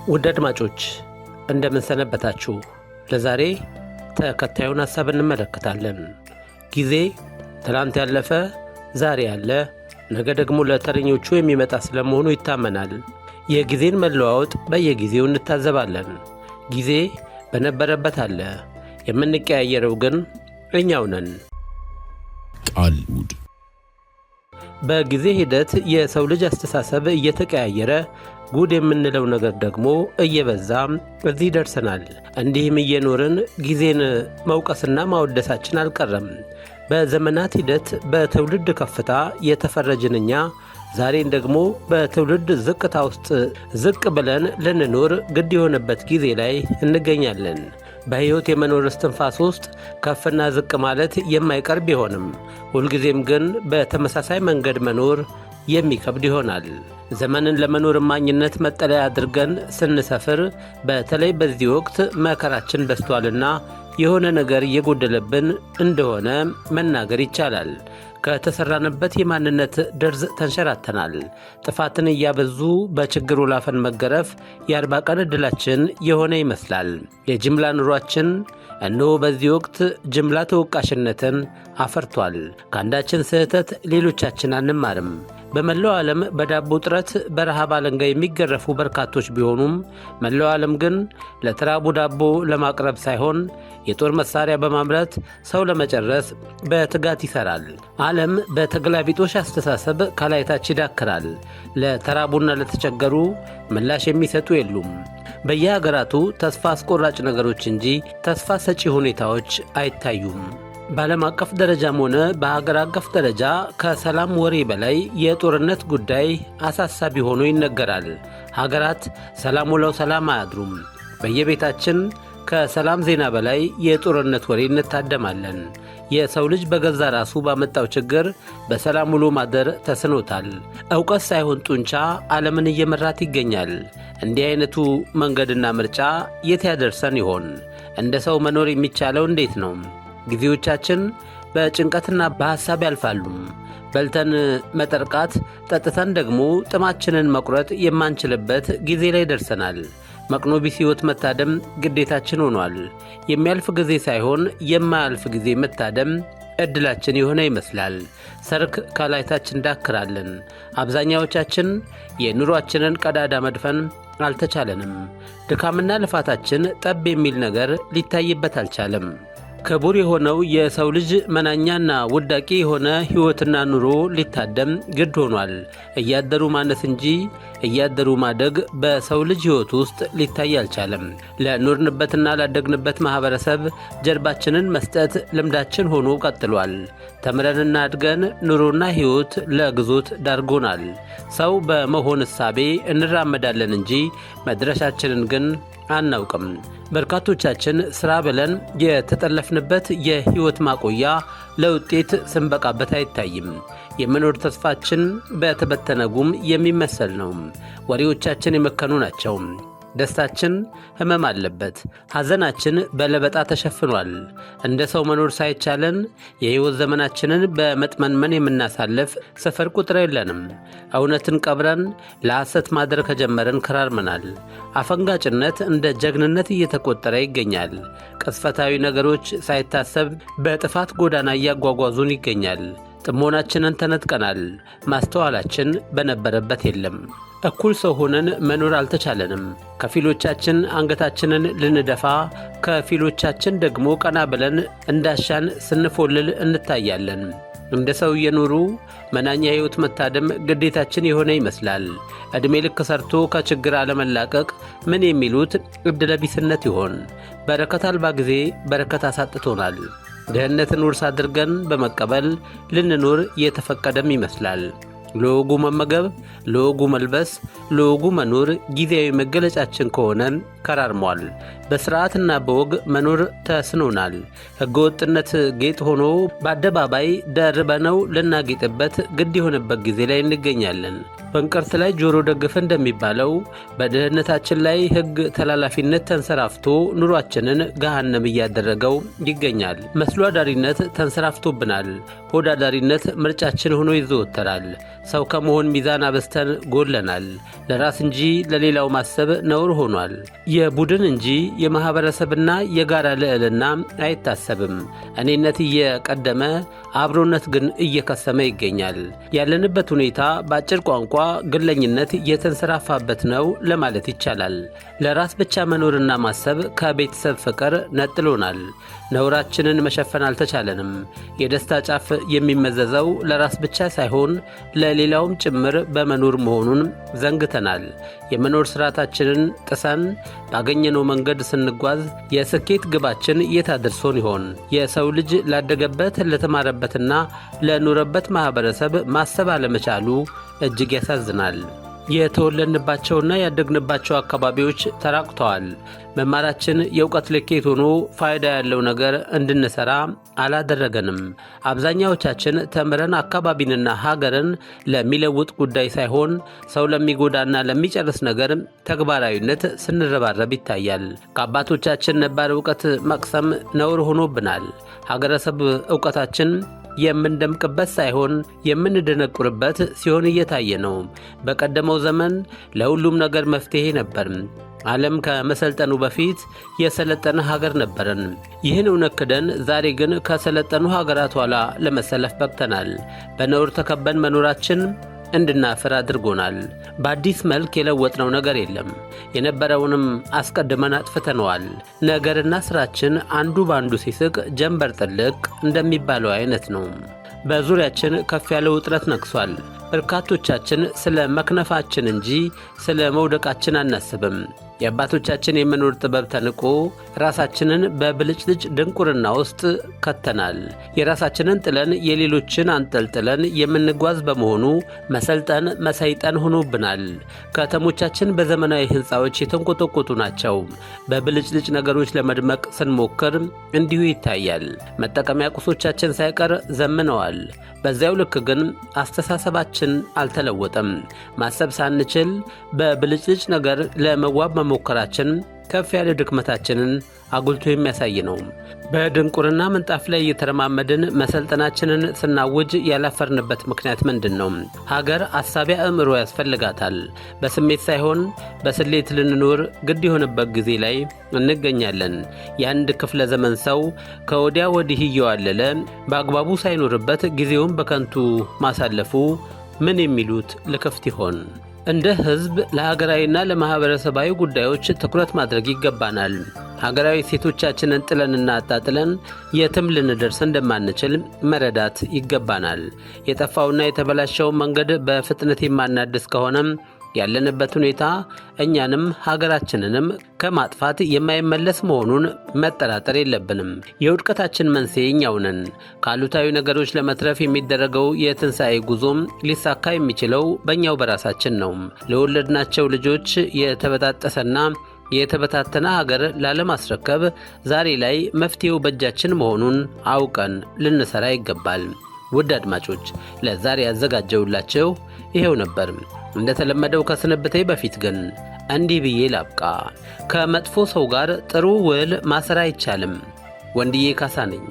ውድ አድማጮች እንደምን ሰነበታችሁ? ለዛሬ ተከታዩን ሐሳብ እንመለከታለን። ጊዜ ትላንት ያለፈ ዛሬ ያለ ነገ ደግሞ ለተረኞቹ የሚመጣ ስለመሆኑ ይታመናል። የጊዜን መለዋወጥ በየጊዜው እንታዘባለን። ጊዜ በነበረበት አለ፣ የምንቀያየረው ግን እኛው ነን። ቃልሙድ በጊዜ ሂደት የሰው ልጅ አስተሳሰብ እየተቀያየረ ጉድ የምንለው ነገር ደግሞ እየበዛ እዚህ ደርሰናል። እንዲህም እየኖርን ጊዜን መውቀስና ማወደሳችን አልቀረም። በዘመናት ሂደት በትውልድ ከፍታ የተፈረጅን እኛ ዛሬን ደግሞ በትውልድ ዝቅታ ውስጥ ዝቅ ብለን ልንኖር ግድ የሆነበት ጊዜ ላይ እንገኛለን። በሕይወት የመኖር እስትንፋስ ውስጥ ከፍና ዝቅ ማለት የማይቀር ቢሆንም ሁልጊዜም ግን በተመሳሳይ መንገድ መኖር የሚከብድ ይሆናል። ዘመንን ለመኖር እማኝነት መጠለያ አድርገን ስንሰፍር በተለይ በዚህ ወቅት መከራችን በዝቷልና የሆነ ነገር እየጎደለብን እንደሆነ መናገር ይቻላል። ከተሰራንበት የማንነት ደርዝ ተንሸራተናል። ጥፋትን እያበዙ በችግር ወላፈን መገረፍ የ40 ቀን ዕድላችን የሆነ ይመስላል። የጅምላ ኑሯችን እነሆ በዚህ ወቅት ጅምላ ተወቃሽነትን አፈርቷል። ከአንዳችን ስህተት ሌሎቻችን አንማርም። በመላው ዓለም በዳቦ እጥረት በረሃብ አለንጋ የሚገረፉ በርካቶች ቢሆኑም መላው ዓለም ግን ለተራቡ ዳቦ ለማቅረብ ሳይሆን የጦር መሳሪያ በማምረት ሰው ለመጨረስ በትጋት ይሰራል። ዓለም በተገላቢጦሽ አስተሳሰብ ከላይታች ይዳክራል። ለተራቡና ለተቸገሩ ምላሽ የሚሰጡ የሉም። በየሀገራቱ ተስፋ አስቆራጭ ነገሮች እንጂ ተስፋ ሰጪ ሁኔታዎች አይታዩም። በዓለም አቀፍ ደረጃም ሆነ በሀገር አቀፍ ደረጃ ከሰላም ወሬ በላይ የጦርነት ጉዳይ አሳሳቢ ሆኖ ይነገራል። ሀገራት ሰላም ውለው ሰላም አያድሩም። በየቤታችን ከሰላም ዜና በላይ የጦርነት ወሬ እንታደማለን። የሰው ልጅ በገዛ ራሱ ባመጣው ችግር በሰላም ውሎ ማደር ተስኖታል። ዕውቀት ሳይሆን ጡንቻ ዓለምን እየመራት ይገኛል። እንዲህ አይነቱ መንገድና ምርጫ የት ያደርሰን ይሆን? እንደ ሰው መኖር የሚቻለው እንዴት ነው? ጊዜዎቻችን በጭንቀትና በሐሳብ ያልፋሉ። በልተን መጠርቃት፣ ጠጥተን ደግሞ ጥማችንን መቁረጥ የማንችልበት ጊዜ ላይ ደርሰናል። መቅኖ ቢስ ሕይወት መታደም ግዴታችን ሆኗል። የሚያልፍ ጊዜ ሳይሆን የማያልፍ ጊዜ መታደም ዕድላችን የሆነ ይመስላል። ሰርክ ከላይታች እንዳክራለን። አብዛኛዎቻችን የኑሯችንን ቀዳዳ መድፈን አልተቻለንም። ድካምና ልፋታችን ጠብ የሚል ነገር ሊታይበት አልቻለም። ክቡር የሆነው የሰው ልጅ መናኛና ውዳቂ የሆነ ሕይወትና ኑሮ ሊታደም ግድ ሆኗል። እያደሩ ማነስ እንጂ እያደሩ ማደግ በሰው ልጅ ሕይወት ውስጥ ሊታይ አልቻለም። ለኖርንበትና ላደግንበት ማኅበረሰብ ጀርባችንን መስጠት ልምዳችን ሆኖ ቀጥሏል። ተምረንና አድገን ኑሮና ሕይወት ለግዞት ዳርጎናል። ሰው በመሆን እሳቤ እንራመዳለን እንጂ መድረሻችንን ግን አናውቅም። በርካቶቻችን ሥራ ብለን የተጠለፍንበት የሕይወት ማቆያ ለውጤት ስንበቃበት አይታይም። የመኖር ተስፋችን በተበተነ ጉም የሚመሰል ነው። ወሬዎቻችን የመከኑ ናቸው። ደስታችን ሕመም አለበት። ሐዘናችን በለበጣ ተሸፍኗል። እንደ ሰው መኖር ሳይቻለን የሕይወት ዘመናችንን በመጥመንመን የምናሳልፍ ስፍር ቁጥር የለንም። እውነትን ቀብረን ለሐሰት ማደር ከጀመረን ከራርመናል። አፈንጋጭነት እንደ ጀግንነት እየተቆጠረ ይገኛል። ቅስፈታዊ ነገሮች ሳይታሰብ በጥፋት ጎዳና እያጓጓዙን ይገኛል። ጥሞናችንን ተነጥቀናል። ማስተዋላችን በነበረበት የለም። እኩል ሰው ሆነን መኖር አልተቻለንም። ከፊሎቻችን አንገታችንን ልንደፋ፣ ከፊሎቻችን ደግሞ ቀና ብለን እንዳሻን ስንፎልል እንታያለን። እንደ ሰው እየኖሩ መናኛ ሕይወት መታደም ግዴታችን የሆነ ይመስላል። ዕድሜ ልክ ሰርቶ ከችግር አለመላቀቅ ምን የሚሉት ዕድለቢስነት ይሆን? በረከት አልባ ጊዜ በረከት አሳጥቶናል። ድህነትን ውርስ አድርገን በመቀበል ልንኖር የተፈቀደም ይመስላል። ለወጉ መመገብ፣ ለወጉ መልበስ፣ ለወጉ መኖር ጊዜያዊ መገለጫችን ከሆነ ከራርሟል። በሥርዓትና በወግ መኖር ተስኖናል። ሕገወጥነት ጌጥ ሆኖ በአደባባይ ደርበነው ልናጌጥበት ግድ የሆነበት ጊዜ ላይ እንገኛለን። በእንቅርት ላይ ጆሮ ደግፍ እንደሚባለው በድህነታችን ላይ ሕግ ተላላፊነት ተንሰራፍቶ ኑሯችንን ገሃነም እያደረገው ይገኛል። መስሎ አዳሪነት ተንሰራፍቶብናል። ሆድ አዳሪነት ምርጫችን ሆኖ ይዘወተራል። ሰው ከመሆን ሚዛን አበስተን ጎለናል። ለራስ እንጂ ለሌላው ማሰብ ነውር ሆኗል። የቡድን እንጂ የማህበረሰብና የጋራ ልዕልና አይታሰብም። እኔነት እየቀደመ አብሮነት ግን እየከሰመ ይገኛል። ያለንበት ሁኔታ በአጭር ቋንቋ ግለኝነት የተንሰራፋበት ነው ለማለት ይቻላል። ለራስ ብቻ መኖርና ማሰብ ከቤተሰብ ፍቅር ነጥሎናል። ነውራችንን መሸፈን አልተቻለንም። የደስታ ጫፍ የሚመዘዘው ለራስ ብቻ ሳይሆን ለሌላውም ጭምር በመኖር መሆኑን ዘንግተናል። የመኖር ስርዓታችንን ጥሰን ባገኘነው መንገድ ስንጓዝ የስኬት ግባችን የት አድርሶን ይሆን? የሰው ልጅ ላደገበት ለተማረበትና ለኖረበት ማህበረሰብ ማሰብ አለመቻሉ እጅግ ያሳዝናል። የተወለድንባቸውና ያደግንባቸው አካባቢዎች ተራቁተዋል። መማራችን የእውቀት ልኬት ሆኖ ፋይዳ ያለው ነገር እንድንሰራ አላደረገንም። አብዛኛዎቻችን ተምረን አካባቢንና ሀገርን ለሚለውጥ ጉዳይ ሳይሆን ሰው ለሚጎዳና ለሚጨርስ ነገር ተግባራዊነት ስንረባረብ ይታያል። ከአባቶቻችን ነባር እውቀት መቅሰም ነውር ሆኖብናል። ሀገረሰብ እውቀታችን የምንደምቅበት ሳይሆን የምንደነቁርበት ሲሆን እየታየ ነው። በቀደመው ዘመን ለሁሉም ነገር መፍትሄ ነበር። ዓለም ከመሰልጠኑ በፊት የሰለጠነ ሀገር ነበረን። ይህን እውነት ክደን ዛሬ ግን ከሰለጠኑ ሀገራት ኋላ ለመሰለፍ በቅተናል። በነውር ተከበን መኖራችን እንድናፍር አድርጎናል። በአዲስ መልክ የለወጥነው ነገር የለም። የነበረውንም አስቀድመን አጥፍተነዋል። ነገርና ስራችን አንዱ በአንዱ ሲስቅ ጀንበር ጥልቅ እንደሚባለው አይነት ነው። በዙሪያችን ከፍ ያለ ውጥረት ነግሷል። በርካቶቻችን ስለ መክነፋችን እንጂ ስለ መውደቃችን አናስብም። የአባቶቻችን የመኖር ጥበብ ተንቆ ራሳችንን በብልጭልጭ ድንቁርና ውስጥ ከተናል። የራሳችንን ጥለን የሌሎችን አንጠልጥለን የምንጓዝ በመሆኑ መሰልጠን መሰይጠን ሆኖብናል። ከተሞቻችን በዘመናዊ ሕንፃዎች የተንቆጠቆጡ ናቸው። በብልጭልጭ ነገሮች ለመድመቅ ስንሞክር እንዲሁ ይታያል። መጠቀሚያ ቁሶቻችን ሳይቀር ዘምነዋል። በዚያው ልክ ግን አስተሳሰባችን አልተለወጠም። ማሰብ ሳንችል በብልጭልጭ ነገር ለመዋብ መሞከራችን ከፍ ያለ ድክመታችንን አጉልቶ የሚያሳይ ነው። በድንቁርና ምንጣፍ ላይ እየተረማመድን መሰልጠናችንን ስናውጅ ያላፈርንበት ምክንያት ምንድን ነው? ሀገር አሳቢ አእምሮ ያስፈልጋታል። በስሜት ሳይሆን በስሌት ልንኖር ግድ የሆነበት ጊዜ ላይ እንገኛለን። የአንድ ክፍለ ዘመን ሰው ከወዲያ ወዲህ እየዋለለ በአግባቡ ሳይኖርበት ጊዜውን በከንቱ ማሳለፉ ምን የሚሉት ልክፍት ይሆን? እንደ ሕዝብ ለሀገራዊና ለማህበረሰባዊ ጉዳዮች ትኩረት ማድረግ ይገባናል። ሀገራዊ ሴቶቻችንን ጥለንና አጣጥለን የትም ልንደርስ እንደማንችል መረዳት ይገባናል። የጠፋውና የተበላሸው መንገድ በፍጥነት የማናድስ ከሆነም ያለንበት ሁኔታ እኛንም ሀገራችንንም ከማጥፋት የማይመለስ መሆኑን መጠራጠር የለብንም። የውድቀታችን መንስኤ እኛው ነን። ካሉታዊ ነገሮች ለመትረፍ የሚደረገው የትንሣኤ ጉዞም ሊሳካ የሚችለው በእኛው በራሳችን ነው። ለወለድናቸው ልጆች የተበጣጠሰና የተበታተነ ሀገር ላለማስረከብ ዛሬ ላይ መፍትሄው በእጃችን መሆኑን አውቀን ልንሰራ ይገባል። ውድ አድማጮች፣ ለዛሬ ያዘጋጀውላቸው ይሄው ነበር። እንደተለመደው ከስንብቴ በፊት ግን እንዲህ ብዬ ላብቃ። ከመጥፎ ሰው ጋር ጥሩ ውል ማሰር አይቻልም። ወንድዬ ካሳ ነኝ።